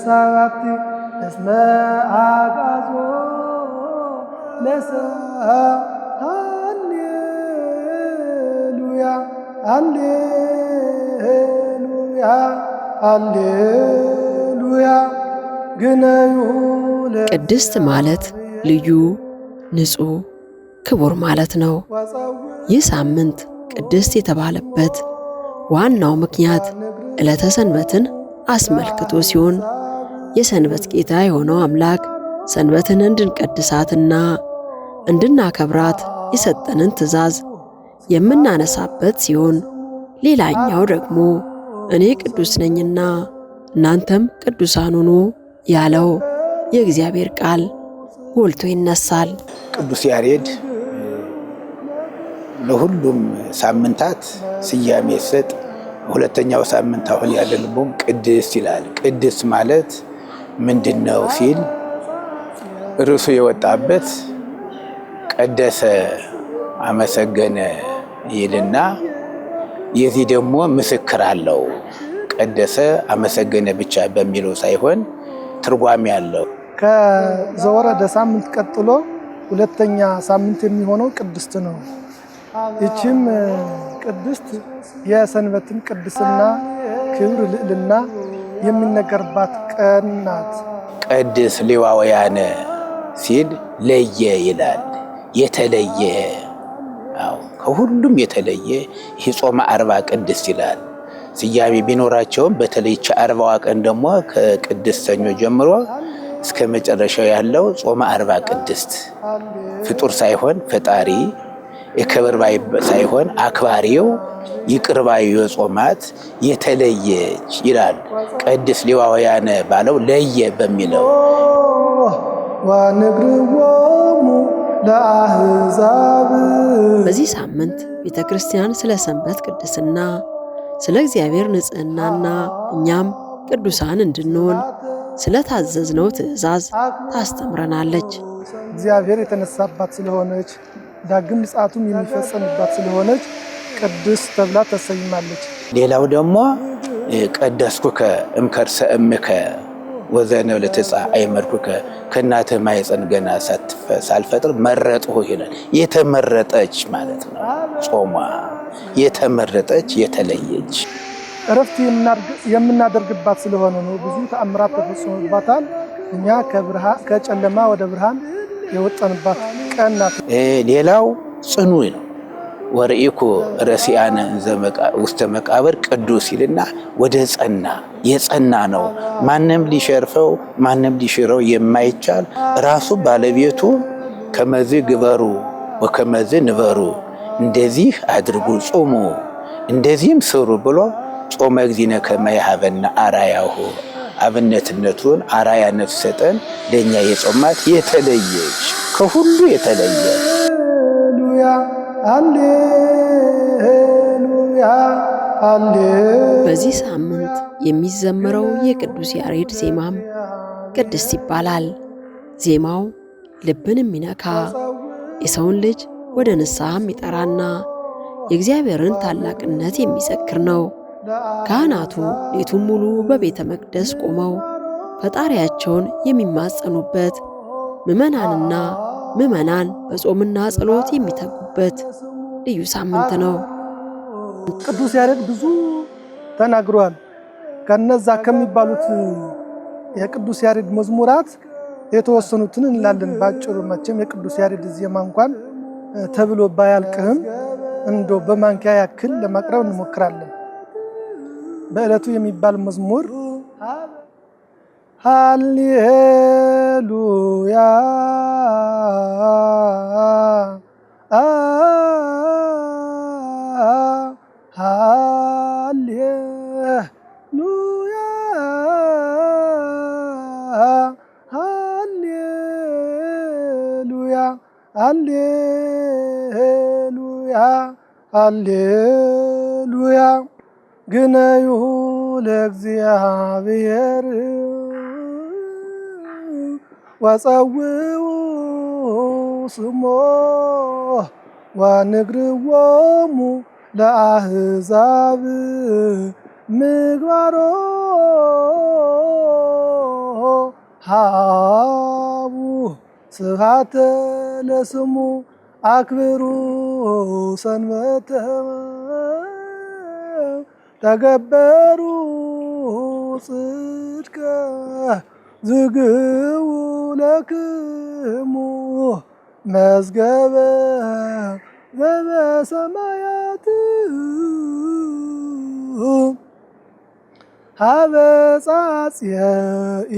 ሰባቲ እስመ አጋዞ ሃሌሉያ ሃሌሉያ ሃሌሉያ ግነዩ ቅድስት ማለት ልዩ ንጹሕ ክቡር ማለት ነው። ይህ ሳምንት ቅድስት የተባለበት ዋናው ምክንያት ዕለተ ሰንበትን አስመልክቶ ሲሆን የሰንበት ጌታ የሆነው አምላክ ሰንበትን እንድንቀድሳትና እንድናከብራት የሰጠንን ትእዛዝ የምናነሳበት ሲሆን ሌላኛው ደግሞ እኔ ቅዱስ ነኝና እናንተም ቅዱሳን ሁኑ ያለው የእግዚአብሔር ቃል ጎልቶ ይነሳል። ቅዱስ ያሬድ ለሁሉም ሳምንታት ስያሜ ይሰጥ። ሁለተኛው ሳምንት አሁን ያለንበት ቅድስት ይላል። ቅድስት ማለት ምንድነው ሲል ርዕሱ የወጣበት ቀደሰ አመሰገነ ይልና የዚህ ደግሞ ምስክር አለው። ቀደሰ አመሰገነ ብቻ በሚለው ሳይሆን ትርጓሜ አለው። ከዘወረደ ሳምንት ቀጥሎ ሁለተኛ ሳምንት የሚሆነው ቅድስት ነው። ይህችም ቅድስት የሰንበትን ቅድስና ክብር ልዕልና የሚነገርባት ቀን ናት። ቀድስ ሌዋውያነ ሲል ለየ ይላል። የተለየ ከሁሉም የተለየ ይህ ጾመ አርባ ቅድስት ይላል። ስያሜ ቢኖራቸውም በተለይ አርባዋ ቀን ደግሞ ከቅድስት ሰኞ ጀምሮ እስከ መጨረሻው ያለው ጾመ አርባ ቅድስት ፍጡር ሳይሆን ፈጣሪ የክብር ባይ ሳይሆን አክባሪው ይቅር ባዩ የጾማት የተለየች ይላል። ቅድስ ሌዋውያነ ባለው ለየ በሚለው ወንግርዎሙ ለአሕዛብ። በዚህ ሳምንት ቤተ ክርስቲያን ስለ ሰንበት ቅድስና፣ ስለ እግዚአብሔር ንጽሕናና እኛም ቅዱሳን እንድንሆን ስለ ታዘዝነው ትእዛዝ ታስተምረናለች። እግዚአብሔር የተነሳባት ስለሆነች ዳግም ምጽአቱም የሚፈጸምባት ስለሆነች ቅድስት ተብላ ተሰይማለች። ሌላው ደግሞ ቀደስኩከ እምከርሰ እምከ ወዘነው ለተጻ አይመርኩከ ከእናትህ ማኅፀን ገና ሳልፈጥር መረጥሁህ ይላል። የተመረጠች ማለት ነው። ጾሟ የተመረጠች የተለየች እረፍት የምናደርግባት ስለሆነ ነው። ብዙ ተአምራት ተፈጽሞባታል። እኛ ከጨለማ ወደ ብርሃን የወጣንባት ቀን ናት። ሌላው ጽኑ ነው። ወርኢኩ ረሲአነ ውስተ መቃብር ቅዱስ ይልና ወደ የጸና ነው። ማንም ሊሸርፈው ማንም ሊሽረው የማይቻል ራሱ ባለቤቱ ከመዝ ግበሩ ወከመዝ ንበሩ፣ እንደዚህ አድርጉ ጾሙ እንደዚህም ስሩ ብሎ ጾመ እግዚእነ ከመ ይሃበነ አርአያሁ አብነትነቱን አርአያነት ሰጠን። ለኛ የጾማት የተለየች ከሁሉ የተለየ ሃሌሉያ ሃሌሉያ ሃሌሉያ። በዚህ ሳምንት የሚዘመረው የቅዱስ ያሬድ ዜማም ቅድስት ይባላል። ዜማው ልብን የሚነካ የሰውን ልጅ ወደ ንስሐ የሚጠራና የእግዚአብሔርን ታላቅነት የሚዘክር ነው። ካህናቱ ሌቱን ሙሉ በቤተ መቅደስ ቆመው ፈጣሪያቸውን የሚማጸኑበት፣ ምዕመናንና ምዕመናን በጾምና ጸሎት የሚተጉበት ልዩ ሳምንት ነው። ቅዱስ ያሬድ ብዙ ተናግሯል። ከነዛ ከሚባሉት የቅዱስ ያሬድ መዝሙራት የተወሰኑትን እንላለን ባጭሩ። መቼም የቅዱስ ያሬድ ዜማ እንኳን ተብሎ ባያልቅህም እንዶ በማንኪያ ያክል ለማቅረብ እንሞክራለን። በዕለቱ የሚባል መዝሙር ሃሌሉያ ሃሌሉያ ሃሌሉያ ሃሌሉያ ሃሌሉያ ግነዩ ለእግዚአብሔር ወጸውዑ ስሞ ወንግርዎሙ ለአሕዛብ ምግባሮ ሃቡ ስብሐተ ለስሙ አክብሩ ሰንበተ ተገበሩ ጽድቀ ዝግቡ ለክሙ መዝገበ ዘበሰማያት ሀበ ጻጽየ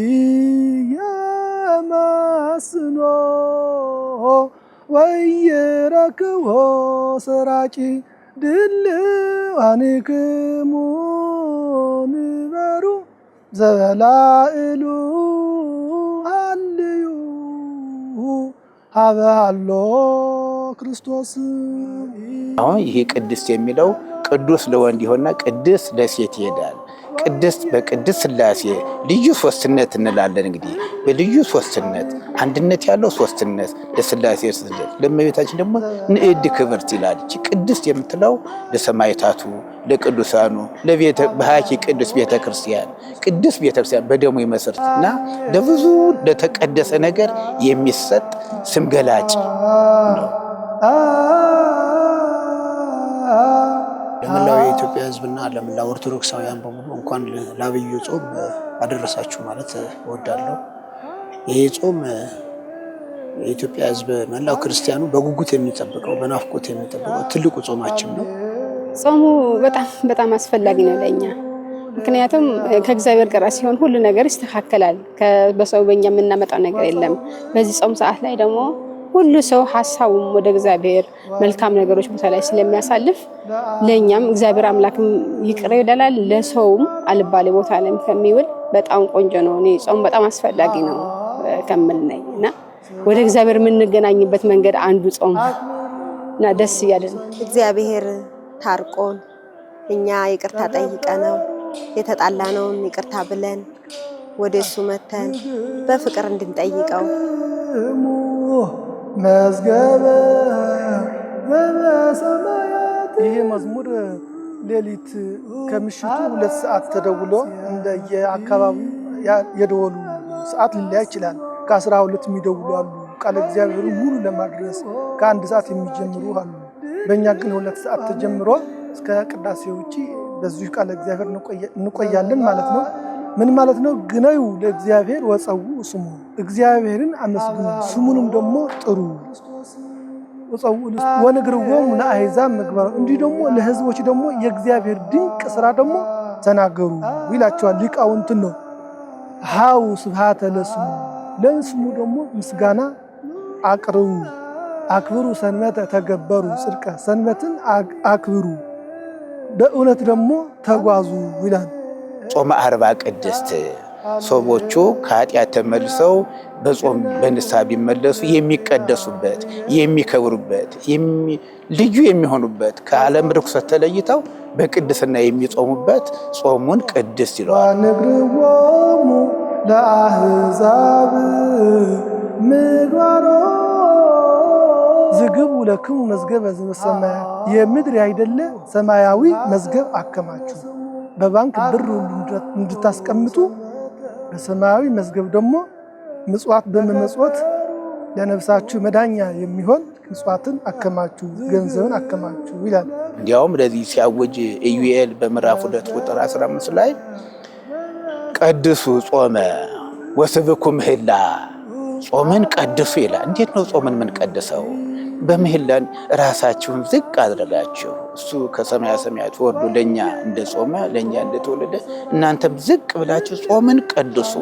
ኢየማስኖ ወይረክቦ ሰራቂ ድልዋኒክሙ ንበሩ ዘበላዕሉ ሃልዩ ሀበ ሃሎ ክርስቶስ። አሁን ይሄ ቅድስት የሚለው ቅዱስ ለወንድ ይሆንና ቅድስት ለሴት ይሄዳል። ቅድስት በቅድስት ሥላሴ ልዩ ሶስትነት እንላለን። እንግዲህ በልዩ ሶስትነት አንድነት ያለው ሶስትነት ለሥላሴ ሶስትነት፣ ለእመቤታችን ደግሞ ንዕድ ክብርት ይላል። እቺ ቅድስት የምትለው ለሰማዕታቱ፣ ለቅዱሳኑ፣ በሃኪ ቅዱስ ቤተክርስቲያን ቅዱስ ቤተክርስቲያን በደሙ ይመሰርትና ለብዙ ለተቀደሰ ነገር የሚሰጥ ስም ገላጭ ነው። ለመላው የኢትዮጵያ ሕዝብና ለመላው ኦርቶዶክሳውያን በሙሉ እንኳን ለዐቢዩ ጾም አደረሳችሁ ማለት እወዳለሁ። ይሄ ጾም የኢትዮጵያ ሕዝብ መላው ክርስቲያኑ በጉጉት የሚጠብቀው በናፍቆት የሚጠብቀው ትልቁ ጾማችን ነው። ጾሙ በጣም አስፈላጊ ነው ለኛ። ምክንያቱም ከእግዚአብሔር ጋር ሲሆን ሁሉ ነገር ይስተካከላል። በሰው በእኛ የምናመጣው ነገር የለም። በዚህ ጾም ሰዓት ላይ ደግሞ ሁሉ ሰው ሐሳቡም ወደ እግዚአብሔር መልካም ነገሮች ቦታ ላይ ስለሚያሳልፍ ለኛም እግዚአብሔር አምላክም ይቅር ይላል። ለሰውም አልባሌ ቦታ ላይ ከሚውል በጣም ቆንጆ ነው። እኔ ጾም በጣም አስፈላጊ ነው ከምል ነኝ እና ወደ እግዚአብሔር የምንገናኝበት መንገድ አንዱ ጾም እና ደስ እያለን እግዚአብሔር ታርቆን እኛ ይቅርታ ጠይቀነው የተጣላነውን ይቅርታ ብለን ወደሱ መተን በፍቅር እንድንጠይቀው መዝገበ በሰማያት። ይሄ መዝሙር ሌሊት ከምሽቱ 2 ሰዓት ተደውሎ እንደየአካባቢው የደወሉ ሰዓት ሊለያይ ይችላል። ከ12 የሚደውሉ አሉ። ቃለ እግዚአብሔሩ ሙሉ ለማድረስ ከ1 ሰዓት የሚጀምሩ አሉ። በእኛ ግን 2 ሰዓት ተጀምሮ እስከ ቅዳሴ ውጪ በዚሁ ቃለ እግዚአብሔር እንቆያለን ማለት ነው። ምን ማለት ነው? ግነዩ ለእግዚአብሔር ወጸው ስሙ፣ እግዚአብሔርን አመስግኑ ስሙንም ደግሞ ጥሩ። ወጸው ወንግርዎሙ ለአሕዛብ ምግባሩ፣ እንዲህ ደግሞ ለሕዝቦች ደግሞ የእግዚአብሔር ድንቅ ስራ ደግሞ ተናገሩ ይላቸዋል ሊቃውንት ነው። ሃው ስብሐተ ለስሙ፣ ለስሙ ደግሞ ምስጋና አቅርቡ፣ አክብሩ ሰንበተ ተገበሩ ጽድቀ፣ ሰንበትን አክብሩ በእውነት ደግሞ ተጓዙ ይላል። ጾመ አርባ ቅድስት ሰዎቹ ከኃጢአት ተመልሰው በጾም በንስሐ ቢመለሱ የሚቀደሱበት፣ የሚከብሩበት፣ ልዩ የሚሆኑበት ከዓለም ርኩሰት ተለይተው በቅድስና የሚጾሙበት ጾሙን ቅድስት ይለዋል። ንግርዎሙ ለአሕዛብ ምግባሮ ዝግቡ ለክሙ መዝገበ ዘበሰማያት፣ የምድር አይደለ ሰማያዊ መዝገብ አከማችሁ። በባንክ ብር እንድታስቀምጡ በሰማያዊ መዝገብ ደግሞ ምጽዋት በመመጽወት ለነፍሳችሁ መዳኛ የሚሆን ምጽዋትን አከማችሁ፣ ገንዘብን አከማችሁ ይላል። እንዲያውም ለዚህ ሲያወጅ ኢዩኤል በምዕራፍ 2 ቁጥር 15 ላይ ቀድሱ ጾመ ወስብኩ ምህላ፣ ጾምን ቀድሱ ይላል። እንዴት ነው ጾምን ምን ቀድሰው? በምህላን ራሳችሁን ዝቅ አድርጋችሁ እሱ ከሰማያ ሰማያት ወርዶ ለኛ እንደጾመ ለኛ እንደተወለደ እናንተም ዝቅ ብላችሁ ጾምን ቀድሱ።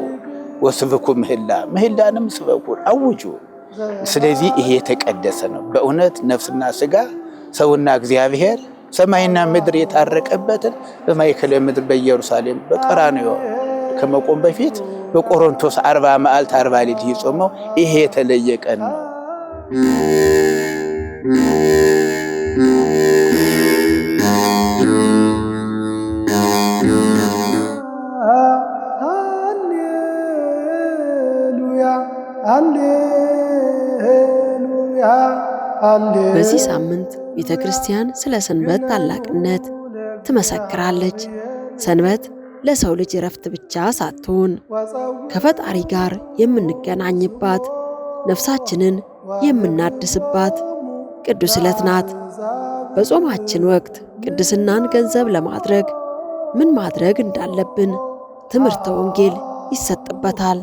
ወስብኩ ምህላ፣ ምህላንም ስበኩ አውጁ። ስለዚህ ይሄ የተቀደሰ ነው በእውነት ነፍስና ስጋ ሰውና እግዚአብሔር ሰማይና ምድር የታረቀበትን በማእከለ ምድር በኢየሩሳሌም በቀራንዮ ከመቆም በፊት በቆሮንቶስ 40 መዓልት 40 ሌሊት ይጾመው ይሄ የተለየ ቀን ነው። በዚህ ሳምንት ቤተ ክርስቲያን ስለ ሰንበት ታላቅነት ትመሰክራለች። ሰንበት ለሰው ልጅ እረፍት ብቻ ሳትሆን ከፈጣሪ ጋር የምንገናኝባት ነፍሳችንን የምናድስባት ቅዱስ ዕለት ናት። በጾማችን ወቅት ቅድስናን ገንዘብ ለማድረግ ምን ማድረግ እንዳለብን ትምህርተ ወንጌል ይሰጥበታል።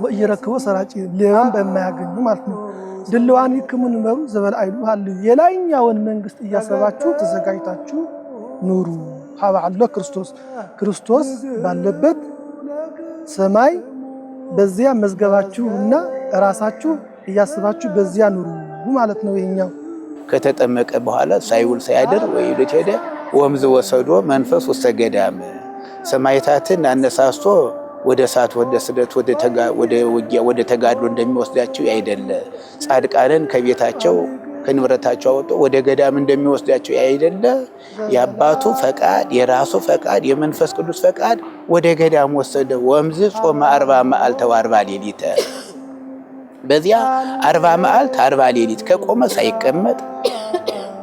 ወይረክቦ ሰራጭ ሌባን በማያገኙ ማለት ነው። ድልዋን ይክሙን መሩ ዘበልአይሉ አሉ የላይኛውን መንግስት እያሰባችሁ ተዘጋጅታችሁ ኑሩ። ሀባለ ክርስቶስ ባለበት ሰማይ በዚያ መዝገባችሁና ራሳችሁ እያሰባችሁ በዚያ ኑሩ ማለት ነው። ይሄኛው ከተጠመቀ በኋላ ሳይውል ሳያድር ወይ ለተደ ወምዝ ወሰዶ መንፈስ ውስተ ገዳም ሰማዕታትን አነሳስቶ ወደ እሳት ወደ ስደት ወደ ውጊያ ወደ ተጋድሎ እንደሚወስዳቸው ያይደለ ጻድቃንን ከቤታቸው ከንብረታቸው አወጡ ወደ ገዳም እንደሚወስዳቸው ያይደለ የአባቱ ፈቃድ የራሱ ፈቃድ የመንፈስ ቅዱስ ፈቃድ ወደ ገዳም ወሰደ። ወምዝ ጾመ 40 መዓልተ ወ40 ሌሊት በዚያ 40 መዓልት 40 ሌሊት ከቆመ ሳይቀመጥ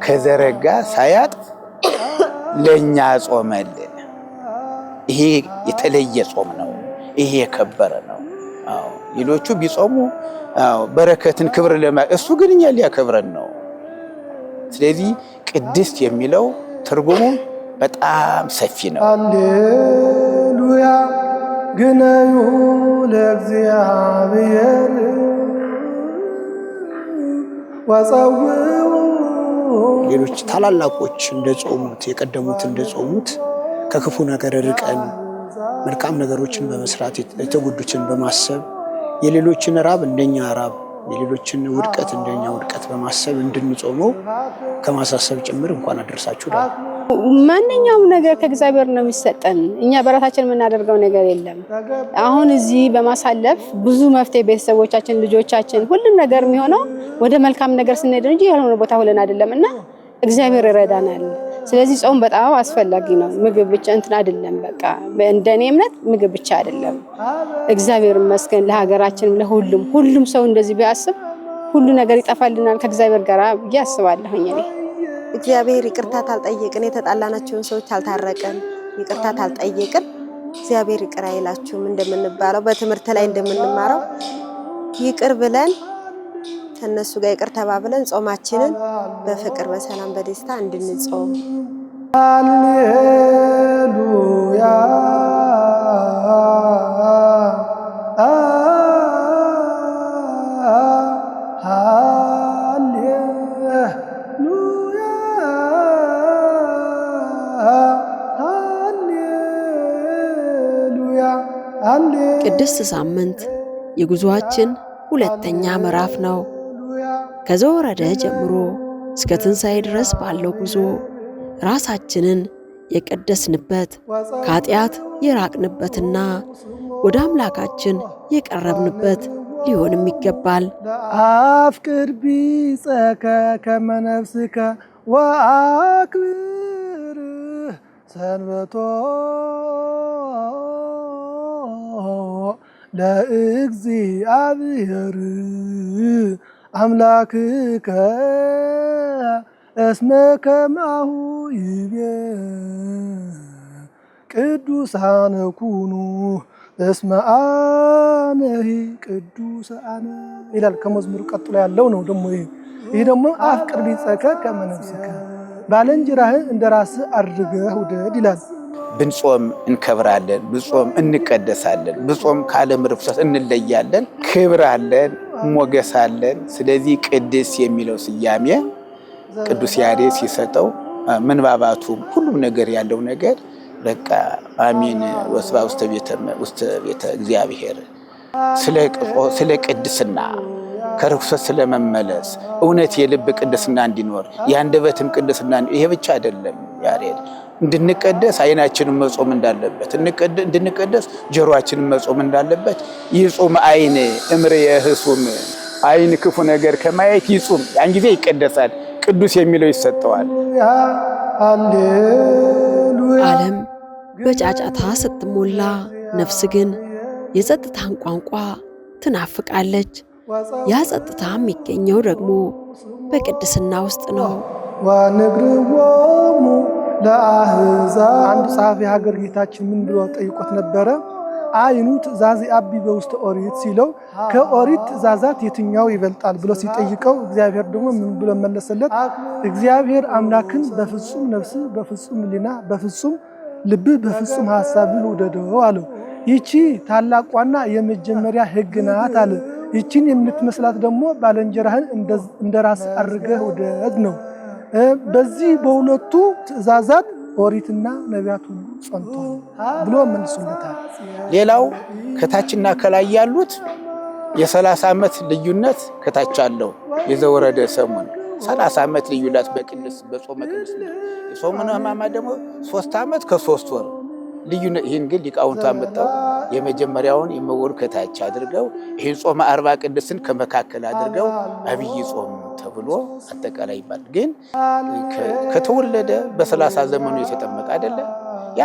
ከዘረጋ ሳያጥፍ ለኛ ጾመልን። ይሄ የተለየ ጾም ነው። ይሄ የከበረ ነው። አዎ ሌሎቹ ቢጾሙ በረከትን ክብር እሱ ግን እኛ ሊያከብረን ነው። ስለዚህ ቅድስት የሚለው ትርጉሙ በጣም ሰፊ ነው። ሃሌሉያ ግነዩ ለእግዚአብሔር ወጸውዑ ሌሎች ታላላቆች እንደጾሙት የቀደሙት እንደጾሙት ከክፉ ነገር ርቀን መልካም ነገሮችን በመስራት የተጎዱትን በማሰብ የሌሎችን ራብ እንደኛ ራብ የሌሎችን ውድቀት እንደኛ ውድቀት በማሰብ እንድንጾመው ከማሳሰብ ጭምር እንኳን አደረሳችሁ። ማንኛውም ነገር ከእግዚአብሔር ነው የሚሰጠን። እኛ በራሳችን የምናደርገው ነገር የለም። አሁን እዚህ በማሳለፍ ብዙ መፍትሄ ቤተሰቦቻችን፣ ልጆቻችን ሁሉም ነገር የሚሆነው ወደ መልካም ነገር ስንሄድ እንጂ ያልሆነ ቦታ ሆነን አይደለምና እግዚአብሔር ይረዳናል። ስለዚህ ጾም በጣም አስፈላጊ ነው። ምግብ ብቻ እንትን አይደለም። በቃ እንደኔ እምነት ምግብ ብቻ አይደለም። እግዚአብሔር ይመስገን ለሀገራችን ሁሉም ሰው እንደዚህ ቢያስብ ሁሉ ነገር ይጠፋልናል ከእግዚአብሔር ጋር ብዬ አስባለሁኝ። እኔ እግዚአብሔር ይቅርታ ታልጠየቅን የተጣላናቸውን ሰዎች ታልታረቀን ይቅርታ ታልጠየቅን እግዚአብሔር ይቅር አይላችሁም እንደምንባለው በትምህርት ላይ እንደምንማረው ይቅር ብለን ከነሱ ጋር ይቅር ተባብለን ጾማችንን በፍቅር በሰላም በደስታ እንድንጾም። ሃሌሉያ ቅድስት ሳምንት የጉዞአችን ሁለተኛ ምዕራፍ ነው። ከዘወረደ ጀምሮ እስከ ትንሣኤ ድረስ ባለው ጉዞ ራሳችንን የቀደስንበት ከኃጢአት የራቅንበትና ወደ አምላካችን የቀረብንበት ሊሆንም ይገባል። አፍቅር ቢጸከ ከመ ነፍስከ ወአክብር ሰንበቶ ለእግዚአብሔር አምላክከ እስመ ከማሁ ይቤ ቅዱሳነ ኩኑ እስመ አነሂ ቅዱስ አነ ይላል። ከመዝሙሩ ቀጥሎ ያለው ነው ደግሞ ይሄ ደግሞ አፍቅር ቢጸከ ከመ ነፍስከ ባልንጀራህን እንደራስህ አድርገህ ውደድ ይላል። ብንጾም እንከብራለን፣ ብንጾም እንቀደሳለን፣ ብንጾም ከዓለም ርኩሰት እንለያለን፣ ክብር አለን፣ ሞገስ አለን። ስለዚህ ቅድስ የሚለው ስያሜ ቅዱስ ያሬድ ሲሰጠው ምንባባቱም ሁሉም ነገር ያለው ነገር በቃ አሜን ወስባ ውስተ ቤተ እግዚአብሔር ስለ ቅድስና ከርኩሰት ስለመመለስ እውነት የልብ ቅድስና እንዲኖር የአንደበትም ቅድስና ይሄ ብቻ አይደለም። ያሬድ እንድንቀደስ አይናችንን መጾም እንዳለበት እንድንቀደስ ጆሮአችንን መጾም እንዳለበት ይጾም አይን እምር የህሱም አይን ክፉ ነገር ከማየት ይጾም፣ ያን ጊዜ ይቀደሳል። ቅዱስ የሚለው ይሰጠዋል። ዓለም በጫጫታ ስትሞላ ነፍስ ግን የጸጥታን ቋንቋ ትናፍቃለች። ያ ጸጥታ የሚገኘው ደግሞ በቅድስና ውስጥ ነው። ወንግርዎሙ ለአሕዛብ አንድ ጸሐፊ ሀገር ጌታችን ምን ብሎ ጠይቆት ነበረ? አይኑ ትእዛዝ አቢ በውስተ ኦሪት ሲለው ከኦሪት ትእዛዛት የትኛው ይበልጣል ብሎ ሲጠይቀው እግዚአብሔር ደግሞ ምን ብሎ መለሰለት? እግዚአብሔር አምላክን በፍጹም ነፍስ፣ በፍጹም ሕሊና፣ በፍጹም ልብ፣ በፍጹም ሐሳብ ውደደው አለው። ይቺ ታላቋና የመጀመሪያ ሕግ ናት አለ። ይቺን የምትመስላት ደግሞ ባልንጀራህን እንደ ራስህ አድርገህ ውደድ ነው። በዚህ በሁለቱ ትእዛዛት ኦሪትና ነቢያት ሁሉ ጸንቷል ብሎ መልሶለታል። ሌላው ከታችና ከላይ ያሉት የ30 ዓመት ልዩነት ከታች አለው። የዘወረደ ሰሙን 30 ዓመት ልዩነት በቅድስ በጾመ ቅድስ የጾመ ሕማማት ደግሞ 3 ዓመት ከ3 ወር ልዩነት። ይህን ግን ሊቃውንቱ አመጣው የመጀመሪያውን የመወር ከታች አድርገው ይህን ጾመ 40 ቅድስን ከመካከል አድርገው አብይ ጾም ተብሎ አጠቃላይ ይባላል። ግን ከተወለደ በ30 ዘመኑ የተጠመቀ አይደለ? ያ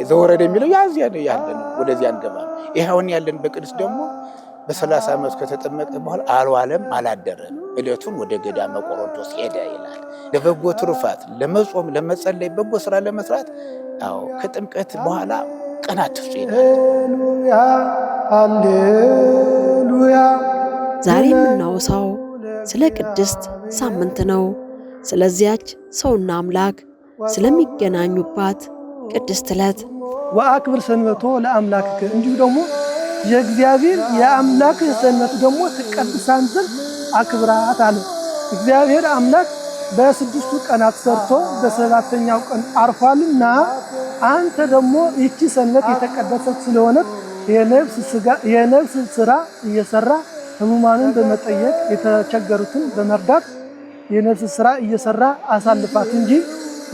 ዘወረደ የሚለው ያዚያ ነው ያለ ነው። ወደዚያ አንገባ። ይሄውን ያለን በቅዱስ ደግሞ በ30 ዓመት ከተጠመቀ በኋላ አልዋለም አላደረም። እለቱን ወደ ገዳመ ቆሮንቶስ ሄደ ይላል። ለበጎ ትሩፋት ለመጾም ለመጸለይ በጎ ስራ ለመስራት አዎ ከጥምቀት በኋላ ቀናት ሃሌሉያ ሃሌሉያ። ዛሬ የምናወሳው ስለ ቅድስት ሳምንት ነው። ስለዚያች ሰውና አምላክ ስለሚገናኙባት ቅድስት ዕለት ወአክብር ሰንበቶ ለአምላክከ እንዲሁ ደግሞ የእግዚአብሔር የአምላክ ሰንበት ደግሞ ትቀድሳን ዘንድ አክብራት አለ። እግዚአብሔር አምላክ በ6ቱ ቀናት ሰርቶ በ7ኛው ቀን አርፏልና አንተ ደግሞ ይቺ ሰንበት የተቀደሰች ስለሆነ የነፍስ ስራ እየሰራ ሕሙማንን በመጠየቅ የተቸገሩትን በመርዳት የነፍስ ስራ እየሰራ አሳልፋት እንጂ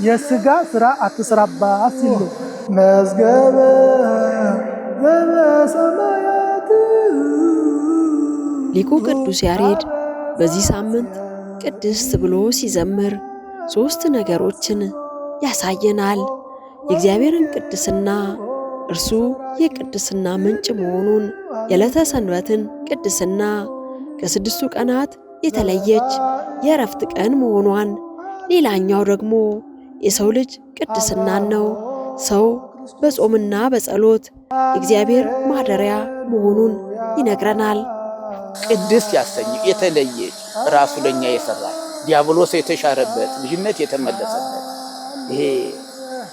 የስጋ ስራ አትስራባት ሲል ነው። መዝገበ በሰማያት ሊቁ ቅዱስ ያሬድ በዚህ ሳምንት ቅድስት ብሎ ሲዘምር 3 ነገሮችን ያሳየናል። የእግዚአብሔርን ቅድስና፣ እርሱ የቅድስና ምንጭ መሆኑን፣ የዕለተ ሰንበትን ቅድስና፣ ከ6ቱ ቀናት የተለየች የእረፍት ቀን መሆኗን፣ ሌላኛው ደግሞ የሰው ልጅ ቅድስናን ነው። ሰው በጾምና በጸሎት የእግዚአብሔር ማደሪያ መሆኑን ይነግረናል። ቅድስት ያሰኝ የተለየች ራሱ ለኛ የሰራ ዲያብሎስ የተሻረበት ልጅነት የተመለሰበት ይሄ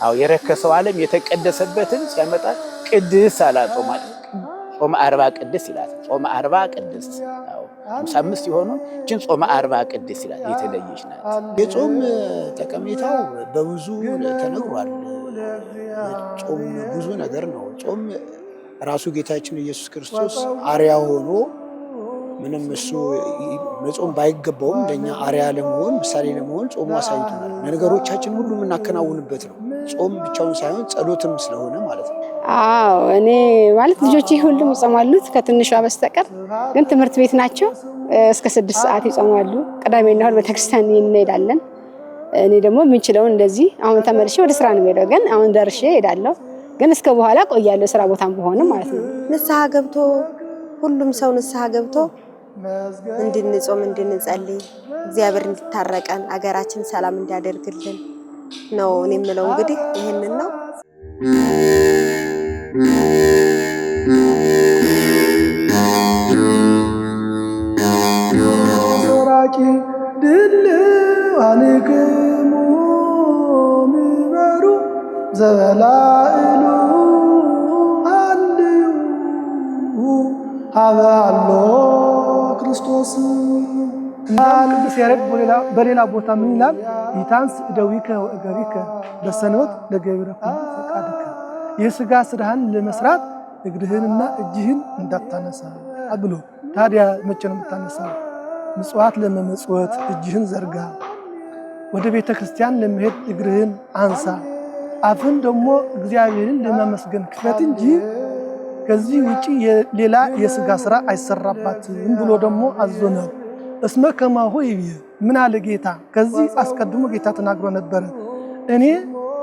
አው የረከሰው ዓለም የተቀደሰበትን ሲያመጣ ቅድስት አላት። ጾመ 40 ቅድስት ይላል። ጾመ 40 ቅድስት አው 55 የሆኑ እችን ጾመ 40 ቅድስት ይላል። የተለየች ናት። የጾም ጠቀሜታው በብዙ ተነግሯል። ጾም ብዙ ነገር ነው። ጾም ራሱ ጌታችን ኢየሱስ ክርስቶስ አርያ ሆኖ ምንም እሱ መጾም ባይገባውም ለኛ አርያ ለመሆን ምሳሌ ለመሆን ጾሙ አሳይቶናል። ነገሮቻችን ሁሉ የምናከናውንበት ነው። ጾም ብቻውን ሳይሆን ጸሎትም ስለሆነ ማለት ነው። አዎ እኔ ማለት ልጆቼ ሁሉም ይጾማሉ ከትንሿ በስተቀር ግን ትምህርት ቤት ናቸው። እስከ 6 ሰዓት ይጾማሉ። ቅዳሜና እሑድ ቤተክርስቲያን እንሄዳለን። እኔ ደግሞ የምንችለውን እንደዚህ አሁን ተመልሼ ወደ ስራ ነው የምሄደው። ግን አሁን ደርሼ እሄዳለሁ። ግን እስከ በኋላ ቆያለሁ ስራ ቦታም በሆነ ማለት ነው። ንስሐ ገብቶ ሁሉም ሰው ንስሐ ገብቶ እንድንጾም እንድንጸልይ እግዚአብሔር እንዲታረቀን አገራችን ሰላም እንዲያደርግልን ነው እኔ የምለው። እንግዲህ ይሄንን ነው። ሰራቂ ድል አልክሙ ምበሩ ዘበላእሉ አልዩ ሀበአሎ ክርስቶስ። ቅዱስ ያሬድ በሌላ ቦታ ምን ይላል? ኢታንስ እደዊከ ወእገሪከ በሰንበት ለገብረ ፈቃድከ። የሥጋ ስራህን ለመስራት እግርህንና እጅህን እንዳታነሳ ብሎ። ታዲያ መቼ ነው የምታነሳው? ምጽዋት ለመመጽወት እጅህን ዘርጋ። ወደ ቤተ ክርስቲያን ለመሄድ እግርህን አንሳ። አፍን ደግሞ እግዚአብሔርን ለማመስገን ክፈት እንጂ ከዚህ ውጪ ሌላ የሥጋ ስራ አይሰራባትም ብሎ ደግሞ አዞናል። እስመ ከማሁ ይብየ ምን አለ ጌታ? ከዚህ አስቀድሞ ጌታ ተናግሮ ነበረ። እኔ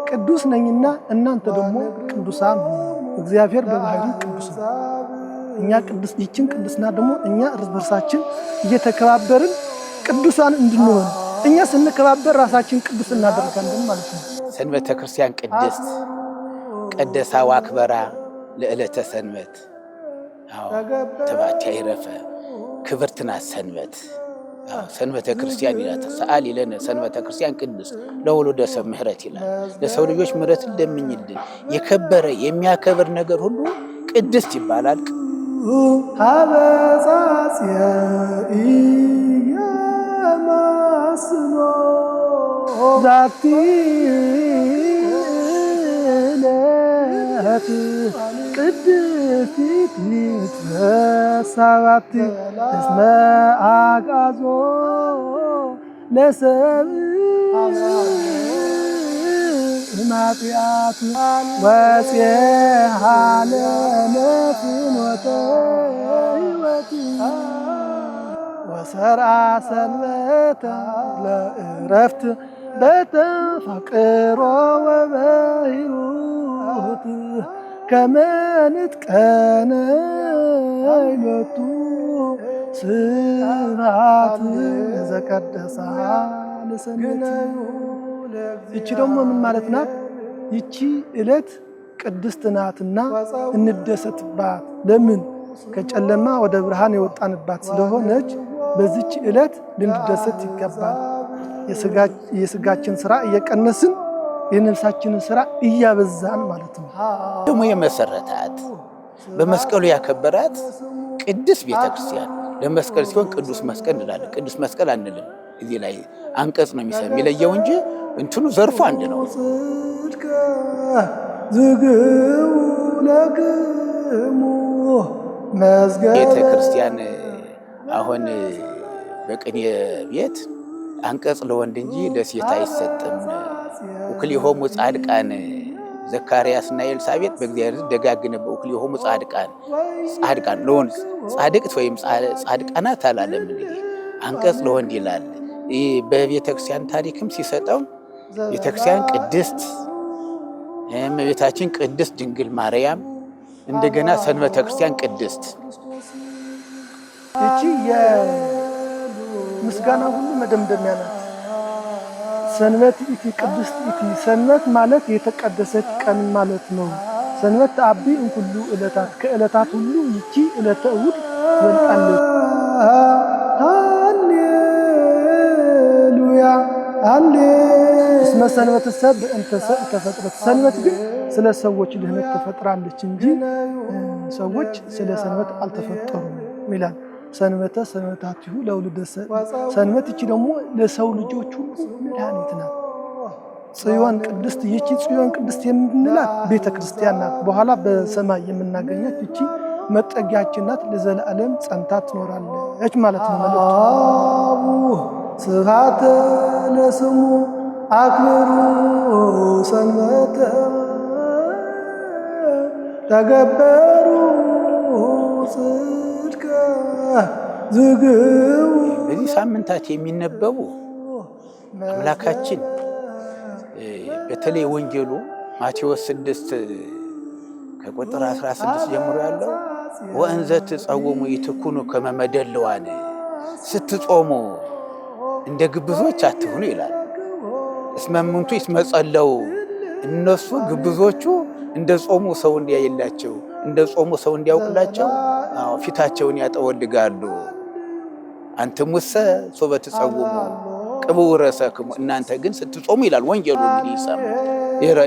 ቅዱስ ነኝና እናንተ ደግሞ ቅዱሳን ሁኑ። እግዚአብሔር በባህሪው ቅዱስ ነው። እኛ ቅዱስ ይችን ቅዱስና ደግሞ እኛ እርስ በርሳችን እየተከባበርን ቅዱሳን እንድንሆን፣ እኛ ስንከባበር ራሳችን ቅዱስ እናደርጋለን ማለት ነው። ሰንበተ ክርስቲያን ቅድስት ቀደሳ ዋክበራ ለዕለተ ሰንበት ተባቲ አይረፈ ክብርት ናት ሰንበት። ሰንበተ ክርስቲያን ይላል ሰአሊ ለነ ሰንበተ ክርስቲያን ቅድስት ለወሉደ ሰብ ምህረት ይላል። ለሰው ልጆች ምህረትን ለምኝልን። የከበረ የሚያከብር ነገር ሁሉ ቅድስት ይባላል። ሀበጻጽየ ኢየማስኖ ዛቲ ዕለት ቅድስት ይትፈሳት እስመ አግዓዞ ለሰብእ ማጢአት ወፄሃ ለፍኖተ ሕይወት ወሰርዓ ሰንበተ ለዕረፍት በተፋቅሮ ወበሂሩት ከመ ንትቀነይ ሎቱ ስብሐት ለዘቀደሳ ለሰንበት። ይቺ ደግሞ ምን ማለት ናት? ይቺ ዕለት ቅድስት ናትና እንደሰትባት። ለምን? ከጨለማ ወደ ብርሃን የወጣንባት ስለሆነች በዚች ዕለት ልንደሰት ይገባል። የስጋችን ስራ እየቀነስን የነፍሳችንን ስራ እያበዛን ማለት ነው። ደግሞ የመሰረታት በመስቀሉ ያከበራት ቅድስት ቤተክርስቲያን ለመስቀል ሲሆን ቅዱስ መስቀል እንላለን። ቅዱስ መስቀል አንልም። እዚህ ላይ አንቀጽ ነው የሚለየው እንጂ እንትኑ ዘርፉ አንድ ነው። ቤተክርስቲያን አሁን በቅኔ ቤት አንቀጽ ለወንድ እንጂ ለሴት አይሰጥም። ወክልኤሆሙ ጻድቃን ዘካርያስና ኤልሳቤጥ በእግዚአብሔር ደጋግ ነበሩ። ወክልኤሆሙ ጻድቃን ለወንድ ጻድቅት ወይም ጻድቃናት አላለም። እንግዲህ አንቀጽ ለወንድ ይላል። በቤተክርስቲያን ታሪክም ሲሰጠው ቤተክርስቲያን ቅድስት እመቤታችን ቅድስት ድንግል ማርያም እንደገና ሰንበተ ክርስቲያን ቅድስት። ይቺ የምስጋና ሁሉ መደምደሚያ ናት። ሰንበት ኢቲ ቅድስት ኢቲ። ሰንበት ማለት የተቀደሰች ቀን ማለት ነው። ሰንበት ተአቢ እምኩሉ ዕለታት፣ ከዕለታት ሁሉ ይቺ ዕለተ እሑድ ትበልጣለች። ሃሌሉያ ሃሌ እስመ ሰንበት ሰብ እንተ ሰብ ተፈጥረት። ሰንበት ግን ስለ ሰዎች ድህነት ተፈጥራለች እንጂ ሰዎች ስለ ሰንበት አልተፈጠሩም ይላል። ሰንበተ ሰንበታቲሁ ለውልደ ሰብ። ሰንበት ይቺ ደግሞ ለሰው ልጆች ሁሉ መድኃኒት ናት። ጽዮን ቅድስት። ይቺ ጽዮን ቅድስት የምንላት ቤተ ክርስቲያን ናት። በኋላ በሰማይ የምናገኛት ይቺ መጠጊያችን ናት። ለዘላለም ጸንታ ትኖራለች ማለት ነው መልእክቱ። ስብሐት ለስሙ አክብሩ ሰንበተ ተገበሩ ጽድቀ ዝግቡ። በዚህ ሳምንታት የሚነበቡ አምላካችን በተለይ ወንጌሉ ማቴዎስ 6 ከቁጥር 16 ጀምሮ ያለው ወእንዘ ትጸውሙ ይትኩኑ ከመ መደልዋን፣ ስትጾሙ እንደ ግብዞች አትሁኑ ይላል። እስመ እሙንቱ ይትመጸለው፣ እነሱ ግብዞቹ እንደ ጾሙ ሰው እንዲያይላቸው እንደ ጾሙ ሰው እንዲያውቅላቸው ፊታቸውን ያጠወልጋሉ። አንትሙሰ ሶበ ትጸውሙ ቅብኡ ረሰክሙ፣ እናንተ ግን ስትጾሙ ይላል ወንጌሉ። እንግዲህ ይሰማ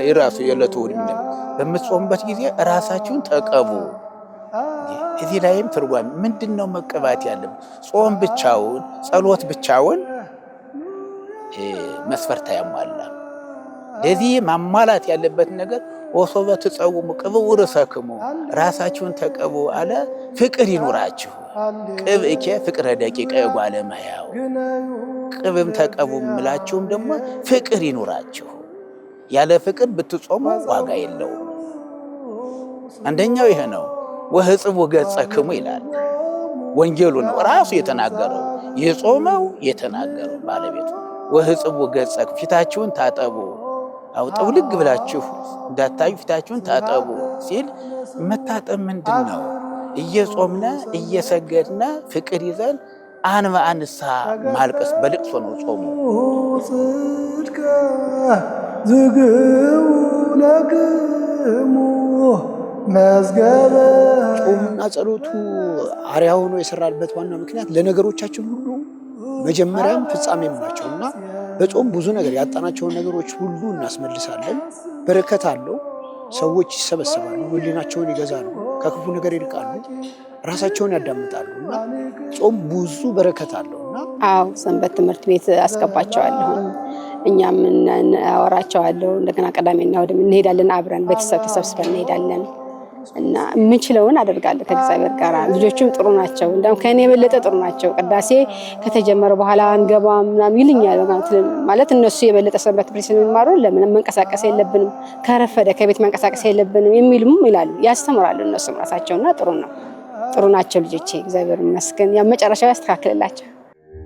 የራሱ የዕለቱ ሁሉ በምትጾሙበት ጊዜ ራሳችሁን ተቀቡ። እዚህ ላይም ትርጓሜ ምንድነው መቀባት ያለበት? ጾም ብቻውን ጸሎት ብቻውን መስፈርት አያሟላም። ለዚህ ማሟላት ያለበት ነገር ወሶበ ትጸውሙ ቅብኡ ርእሰክሙ፣ ራሳችሁን ተቀቡ አለ። ፍቅር ይኑራችሁ። ቅብእኬ ፍቅረ ደቂቀ እጓለ እመሕያው፣ ቅብም ተቀቡ ምላችሁም ደግሞ ፍቅር ይኑራችሁ። ያለ ፍቅር ብትጾሙ ዋጋ የለውም። አንደኛው ይሄ ነው። ወህጽቡ ገጸክሙ ይላል ወንጌሉ ነው ራሱ የተናገረው፣ የጾመው የተናገረው ባለቤቱ። ወህጽቡ ገጸክሙ፣ ፊታችሁን ታጠቡ። ጥውልግ ብላችሁ እንዳታዩ ፊታችሁን ታጠቡ ሲል መታጠብ ምንድን ነው? እየጾምነ እየሰገድነ ፍቅር ይዘን አንበ አንሳ ማልቀስ በልቅሶ ነው ጾሙ። ዝግው ለክሙ መዝገበ ጾምና ጸሎቱ አርያ ሆኖ የሰራበት ዋና ምክንያት ለነገሮቻችን ሁሉ መጀመሪያም ፍጻሜም ናቸውና በጾም ብዙ ነገር ያጣናቸውን ነገሮች ሁሉ እናስመልሳለን። በረከት አለው። ሰዎች ይሰበሰባሉ፣ ሕሊናቸውን ይገዛሉ፣ ከክፉ ነገር ይርቃሉ፣ ራሳቸውን ያዳምጣሉ እና ጾም ብዙ በረከት አለውና አዎ ሰንበት ትምህርት ቤት አስገባቸዋለሁ። እኛም እናወራቸዋለሁ። እንደገና ቅዳሜና እሑድም እንሄዳለን፣ አብረን ቤተሰብ ተሰብስበን እንሄዳለን እና የምችለውን አደርጋለሁ ከእግዚአብሔር ጋር። ልጆቹም ጥሩ ናቸው፣ እንደውም ከእኔ የበለጠ ጥሩ ናቸው። ቅዳሴ ከተጀመረ በኋላ አንገባም ምናምን ይልኛል። ማለት እነሱ የበለጠ ሰንበት ትምህርት ስለሚማሩ ለምን መንቀሳቀስ የለብንም ከረፈደ ከቤት መንቀሳቀስ የለብንም የሚሉም ይላሉ፣ ያስተምራሉ እነሱም ራሳቸውና ጥሩ ናቸው ልጆቼ፣ እግዚአብሔር ይመስገን። ያ መጨረሻው ያስተካክልላቸው።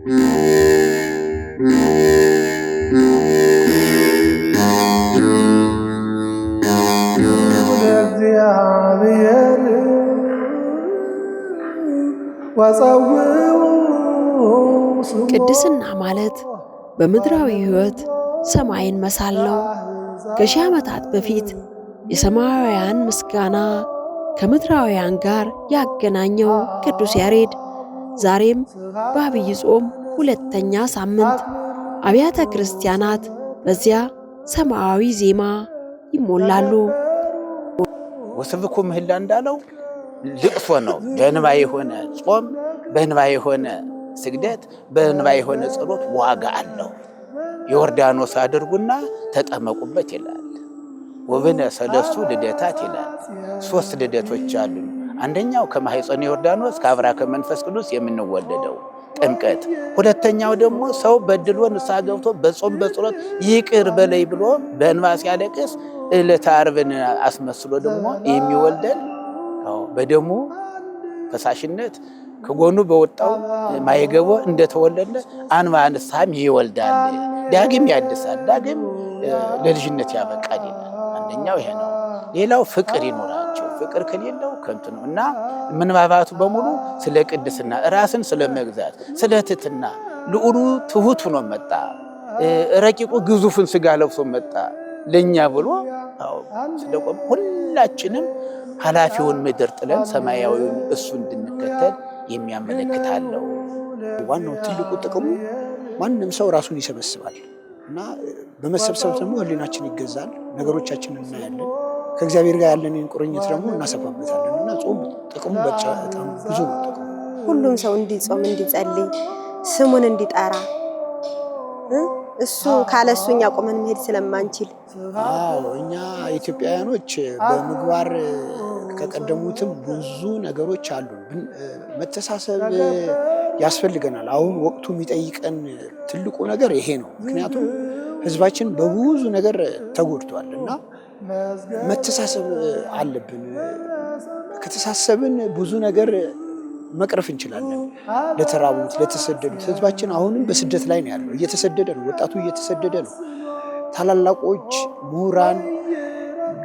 እግዚአብሔር ቅድስና ማለት በምድራዊ ሕይወት ሰማይን መሳል ነው። ከሺህ ዓመታት በፊት የሰማያውያን ምስጋና ከምድራውያን ጋር ያገናኘው ቅዱስ ያሬድ ዛሬም በዐቢይ ጾም ሁለተኛ ሳምንት አብያተ ክርስቲያናት በዚያ ሰማያዊ ዜማ ይሞላሉ። ወስብኩ ምህላ እንዳለው ልቅሶ ነው። በእንባ የሆነ ጾም፣ በእንባ የሆነ ስግደት፣ በእንባ የሆነ ጸሎት ዋጋ አለው። ዮርዳኖስ አድርጉና ተጠመቁበት ይላል። ወብነ ሰለስቱ ልደታት ይላል። 3 ልደቶች አሉ። አንደኛው ከማኅፀነ ዮርዳኖስ ከአብራ ከመንፈስ ቅዱስ የምንወለደው ጥምቀት፣ ሁለተኛው ደግሞ ሰው በድሎ ንስሐ ገብቶ በጾም በጸሎት ይቅር በለይ ብሎ በእንባ ሲያለቅስ ዕለተ ዓርብን አስመስሎ ደግሞ የሚወልደን በደሙ ፈሳሽነት ከጎኑ በወጣው ማየገቦ እንደተወለደ አንባ ንስሐም ይወልዳል፣ ዳግም ያድሳል፣ ዳግም ለልጅነት ያበቃል ይላል። አንደኛው ይሄ ነው። ሌላው ፍቅር ይኖራቸው። ፍቅር ከሌለው ከንቱ ነው እና ምንባባቱ በሙሉ ስለ ቅድስና፣ ራስን ስለ መግዛት፣ ስለ ትሕትና ልዑሉ ትሑት ሆኖ መጣ፣ ረቂቁ ግዙፍን ስጋ ለብሶ መጣ ለኛ ብሎ ስለቆም ሁላችንም ኃላፊውን ምድር ጥለን ሰማያዊውን እሱ እንድንከተል የሚያመለክታለው። ዋናው ትልቁ ጥቅሙ ማንም ሰው ራሱን ይሰበስባል እና በመሰብሰብ ደግሞ ሕሊናችን ይገዛል፣ ነገሮቻችንን እናያለን፣ ከእግዚአብሔር ጋር ያለንን ቁርኝት ደግሞ እናሰፋበታለን እና ጾም ጥቅሙ በጣም ብዙ ነው። ጥቅሙ ሁሉም ሰው እንዲጾም እንዲጸልይ ስሙን እንዲጠራ እሱ ካለሱ እኛ ቆመን መሄድ ስለማንችል እኛ ኢትዮጵያውያኖች በምግባር ከቀደሙትም ብዙ ነገሮች አሉ። መተሳሰብ ያስፈልገናል። አሁን ወቅቱ የሚጠይቀን ትልቁ ነገር ይሄ ነው። ምክንያቱም ሕዝባችን በብዙ ነገር ተጎድቷል እና መተሳሰብ አለብን። ከተሳሰብን ብዙ ነገር መቅረፍ እንችላለን። ለተራቡት፣ ለተሰደዱት ሕዝባችን አሁንም በስደት ላይ ነው ያለው። እየተሰደደ ነው፣ ወጣቱ እየተሰደደ ነው። ታላላቆች ምሁራን፣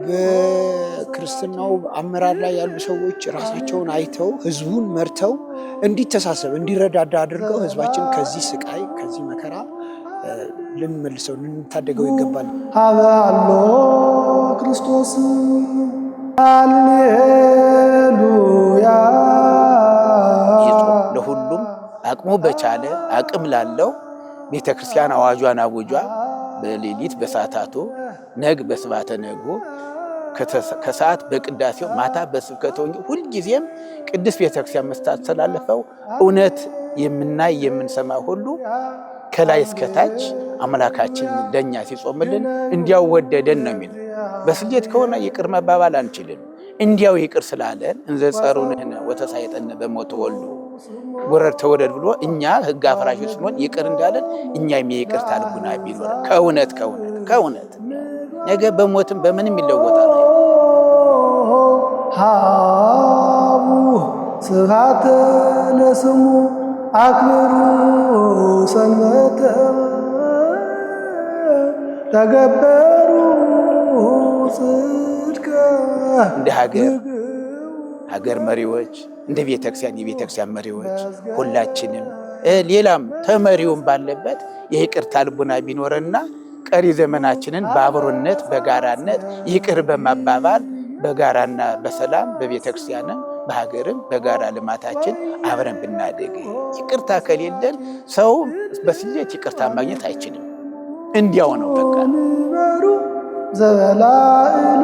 በክርስትናው አመራር ላይ ያሉ ሰዎች ራሳቸውን አይተው ሕዝቡን መርተው እንዲተሳሰብ እንዲረዳዳ አድርገው ሕዝባችን ከዚህ ስቃይ ከዚህ መከራ ልንመልሰው ልንታደገው ይገባል። ሀበ አሎ ክርስቶስ ሃሌሉያ። ለሁሉም አቅሙ በቻለ አቅም ላለው ቤተ ክርስቲያን አዋጇን አውጇ በሌሊት በሰዓታቱ ነግ በስባተ ነጉ ከሰዓት በቅዳሴው ማታ በስብከተ ወንጌል ሁልጊዜም ቅድስት ቤተ ክርስቲያን የምታስተላልፈው እውነት የምናይ የምንሰማ ሁሉ ከላይ እስከታች አምላካችን ለኛ ሲጾምልን እንዲያው ወደደን ነው የሚል። በስሌት ከሆነ ይቅር መባባል አንችልም። እንዲያው ይቅር ስላለን እንዘ ጸሩንህነ ወተሳይጠነ በሞተ ወልዱ ወረድ ተወረድ ብሎ እኛ ሕግ አፍራሾች ስንሆን ይቅር እንዳለን እኛም የይቅርታ ልቡና ቢኖር ከእውነት ነገ በሞትም በምንም ይለወጣል። ሀቡ ስብሐተ ለስሙ አክብሩ ሰንበተ ተገበሩ ጽድቀ። እንደ ሀገር መሪዎች እንደ ቤተክርስቲያን የቤተክርስቲያን መሪዎች ሁላችንም ሌላም ተመሪውን ባለበት የይቅርታ ልቡና ቢኖርና ቀሪ ዘመናችንን በአብሮነት በጋራነት ይቅር በማባባል በጋራና በሰላም በቤተ ክርስቲያንም በሀገርም በጋራ ልማታችን አብረን ብናደግ። ይቅርታ ከሌለን ሰው በስሌት ይቅርታ ማግኘት አይችልም። እንዲያው ነው በቃ። ዘበላእሉ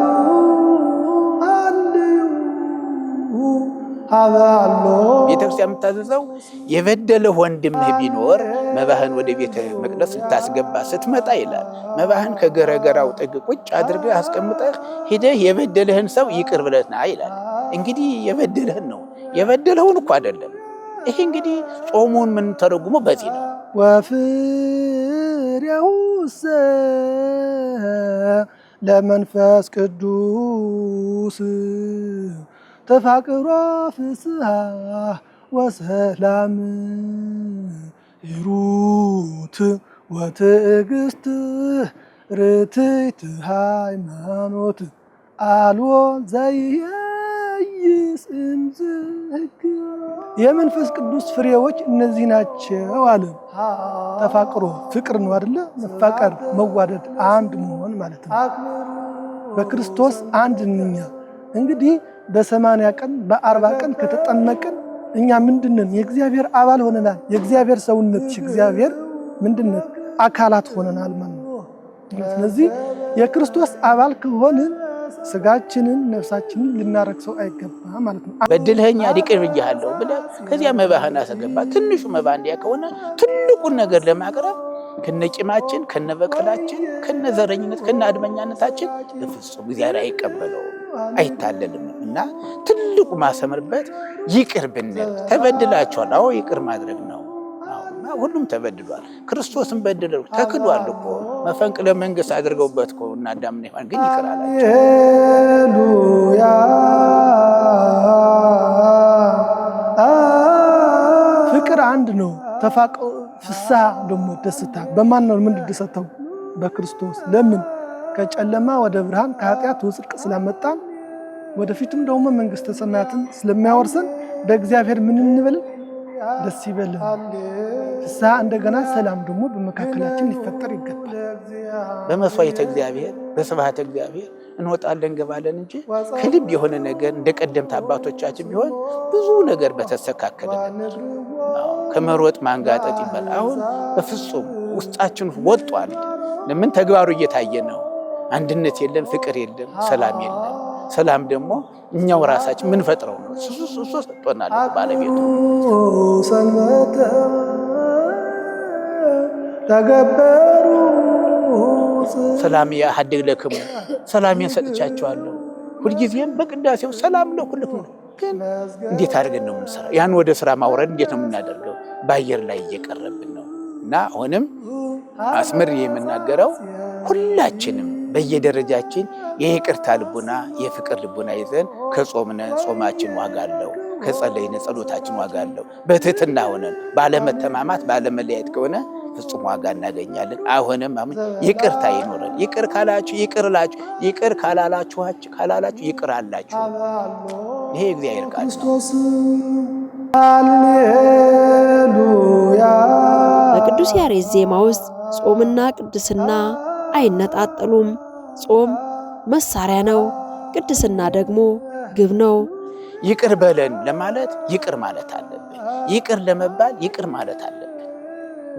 ቤተክርስቲያን የምታዘዘው የበደለህ ወንድምህ ቢኖር መባህን ወደ ቤተ መቅደስ ልታስገባ ስትመጣ ይላል። መባህን ከገረገራው ጥግ ቁጭ አድርገህ አስቀምጠህ ሂደህ የበደለህን ሰው ይቅር ብለህ ና ይላል። እንግዲህ የበደለህን ነው፣ የበደለውን እኮ አይደለም። ይሄ እንግዲህ ጾሙን ምን ተረጉሞ በዚህ ነው። ወፍሬውሰ ለመንፈስ ቅዱስ ተፋቅሮ ፍስሐ ወሰላም ሂሩት ወትዕግስት ርትዕት ሃይማኖት አልቦ ዘይይስ እምዝሕግ። የመንፈስ ቅዱስ ፍሬዎች እነዚህ ናቸው አለ። ተፋቅሮ ፍቅር ነው አይደለ? መፋቀር፣ መዋደድ፣ አንድ መሆን ማለት ነው። በክርስቶስ አንድ ነኛ። እንግዲህ በ80 ቀን በ40 ቀን ከተጠመቅን እኛ ምንድነን? የእግዚአብሔር አባል ሆነናል። የእግዚአብሔር ሰውነት እግዚአብሔር ምንድነን? አካላት ሆነናል ማለት ነው። ስለዚህ የክርስቶስ አባል ከሆንን ስጋችንን ነፍሳችንን ልናረክሰው አይገባ ማለት ነው። በድለኸኛል ይቅር ብያለሁ ብለህ ከዚያ መባህን አስገባ። ትንሹ መባ እንዲያ ከሆነ ትልቁን ነገር ለማቅረብ ከነቂማችን ከነበቀላችን ከነዘረኝነት ከነአድመኛነታችን በፍጹም እግዚአብሔር አይቀበለውም፣ አይታለልም። እና ትልቁ ማሰምርበት ይቅር ብንል ተበድላችኋል። አዎ ይቅር ማድረግ ነው። ሁሉም ተበድሏል። ክርስቶስን በድለው ተክዷል እኮ መፈንቅለ መንግስት አድርገውበት እኮ እና አዳምና ሔዋን ግን ይቅር አላቸው። ሃሌሉያ ፍቅር አንድ ነው። ፍስሐ ደግሞ ደስታ በማን ነው የምንደሰተው? በክርስቶስ። ለምን? ከጨለማ ወደ ብርሃን ከኃጢአት ወደ ጽድቅ ስላመጣን ወደፊትም ደግሞ መንግስተ ሰማያትን ስለሚያወርሰን በእግዚአብሔር ምን እንበል? ደስ ይበልን። ፍስሐ እንደገና ሰላም ደግሞ በመካከላችን ሊፈጠር ይገባል። በመስዋዕተ እግዚአብሔር በስብሐተ እግዚአብሔር እንወጣለን እንገባለን እንጂ ከልብ የሆነ ነገር እንደ ቀደምት አባቶቻችን ቢሆን ብዙ ነገር በተስተካከለ ነበር። ከመሮጥ ማንጋጠጥ ይባል። አሁን በፍጹም ውስጣችን ወጥቷል። ለምን? ተግባሩ እየታየ ነው። አንድነት የለም፣ ፍቅር የለም፣ ሰላም የለም። ሰላም ደግሞ እኛው ራሳችን ምን ፈጥረው ነው። እሱ ሰጥቶናል ባለቤቱ። ሰንበተ ተገበሩ ሰላም ያሐድግ ለክሙ፣ ሰላሜን ሰጥቻቸዋለሁ። ሁልጊዜም በቅዳሴው ሰላም ለኩልክሙ። ግን እንዴት አድርገን ነው የምንሰራው? ያን ወደ ስራ ማውረድ እንዴት ነው የምናደርገው? በአየር ላይ እየቀረብን ነው። እና አሁንም አስምር የምናገረው ሁላችንም በየደረጃችን የይቅርታ ልቡና የፍቅር ልቡና ይዘን ከጾምነ ጾማችን ዋጋ አለው፣ ከጸለይነ ጸሎታችን ዋጋ አለው። በትህትና ሆነን ባለመተማማት ባለመለያየት ከሆነ ፍጹም ዋጋ እናገኛለን። አሁንም ይቅርታ ይኖረን። ይቅር ካላችሁ ይቅር ላችሁ፣ ይቅር ካላላችሁ ይቅር አላችሁ። ይሄ እግዚአብሔር ቃል ነው። ሃሌሉያ። በቅዱስ ያሬድ ዜማ ውስጥ ጾምና ቅድስና አይነጣጠሉም። ጾም መሳሪያ ነው፣ ቅድስና ደግሞ ግብ ነው። ይቅር በለን ለማለት ይቅር ማለት አለብን። ይቅር ለመባል ይቅር ማለት አለብን።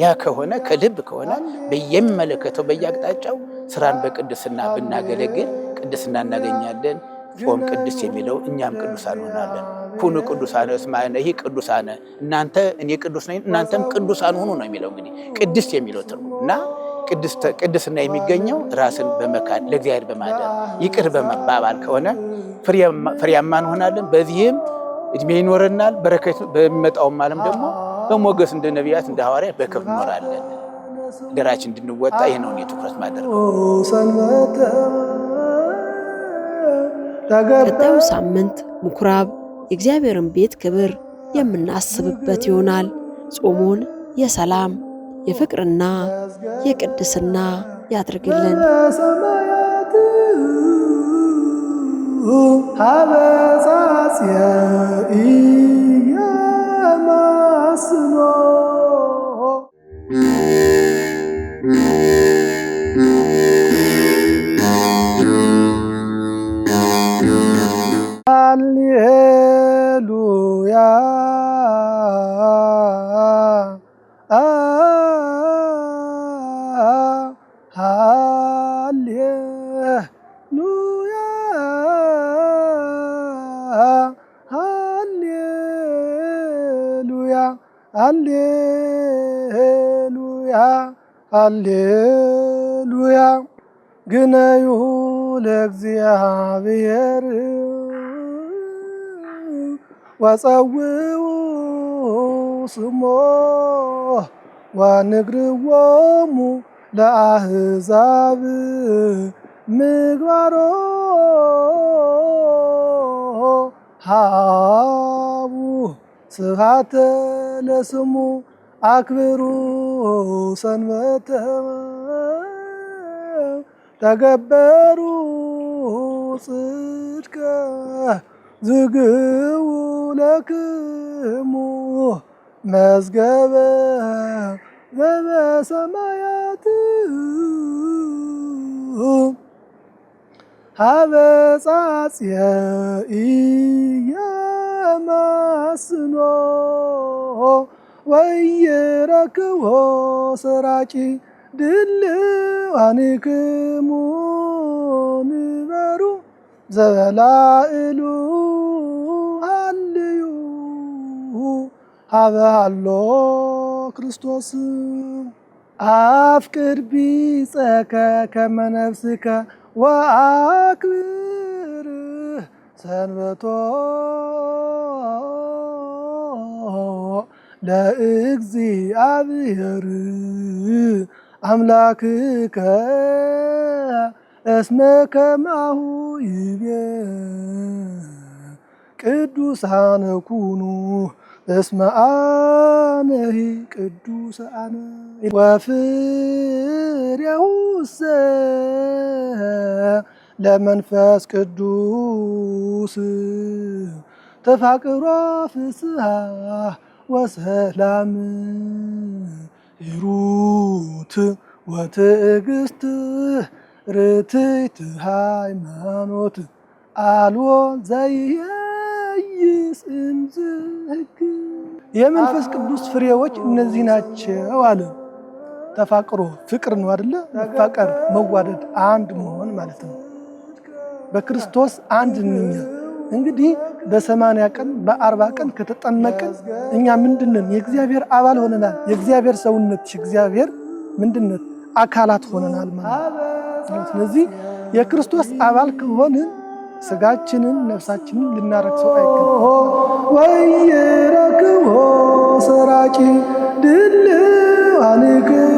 ያ ከሆነ ከልብ ከሆነ በየሚመለከተው በየአቅጣጫው ስራን በቅድስና ብናገለግል ቅድስና እናገኛለን። ጾም ቅዱስ የሚለው እኛም ቅዱሳን እንሆናለን። ኩኑ ቅዱሳነ እስመ አነ ቅዱሳነ፣ እናንተ እኔ ቅዱስ ነኝ እናንተም ቅዱሳን ሁኑ ነው የሚለው። እንግዲህ ቅድስት የሚለው ትርጉም እና ቅድስና የሚገኘው ራስን በመካድ ለእግዚአብሔር በማደር ይቅር በመባባል ከሆነ ፍሬያማ እንሆናለን። በዚህም እድሜ ይኖረናል። በረከት በሚመጣውም ዓለም ደግሞ በሞገስ እንደ ነቢያት እንደ ሐዋርያት በክብር እንኖራለን። ደራችን እንድንወጣ ይህ ነው ትኩረት ማድረግ። ቀጣዩ ሳምንት ምኩራብ የእግዚአብሔርን ቤት ክብር የምናስብበት ይሆናል። ጾሙን የሰላም የፍቅርና የቅድስና ያድርግልን። ሀበጻጽየ ሃሌሉያ ግነዩ ለእግዚአብሔር ወጸውዑ ስሞ ወንግርዎሙ ለአሕዛብ ምግባሮ ሃቡ ስብሐተ ለስሙ አክብሩ ሰንበተ ተገበሩ ጽድቀ ዝግቡ ለክሙ መዝገበ ዘበሰማያት ሀበ ጻጽየ ኢያማስኖ ወይረክቦ ሰራቂ ድልዋኒክሙ ንበሩ ዘበላዕሉ ሃልዩ ሀበ ሃሎ ክርስቶስ አፍቅር ቢጸከ ከመ ነፍስከ ወአክብር ሰንበቶ ለእግዚአብሔር አምላክከ እስመ ከማሁ ይቤ ቅዱሳነ ኩኑ እስመ አነሂ ቅዱስ አነ ወፍሬሁሰ ለመንፈስ ቅዱስ ተፋቅሮ ፍስሐ ወሰላም ሂሩት ወትዕግስት ርትዕት ሃይማኖት አልቦ ዘይየይስ እምዝ ሕግ። የመንፈስ ቅዱስ ፍሬዎች እነዚህ ናቸው አለ። ተፋቅሮ ፍቅር ነው አይደለ? መፋቀር፣ መዋደድ፣ አንድ መሆን ማለት ነው። በክርስቶስ አንድ ነን። እንግዲህ በ80 ቀን በ40 ቀን ከተጠመቅን እኛ ምንድነን? የእግዚአብሔር አባል ሆነናል። የእግዚአብሔር ሰውነት እግዚአብሔር ምንድነት? አካላት ሆነናል ማለት ነው። ስለዚህ የክርስቶስ አባል ከሆንን ስጋችንን ነፍሳችንን ልናረክሰው አይገባም። ወይረክቦ ሰራቂ ድልዋኒክሙ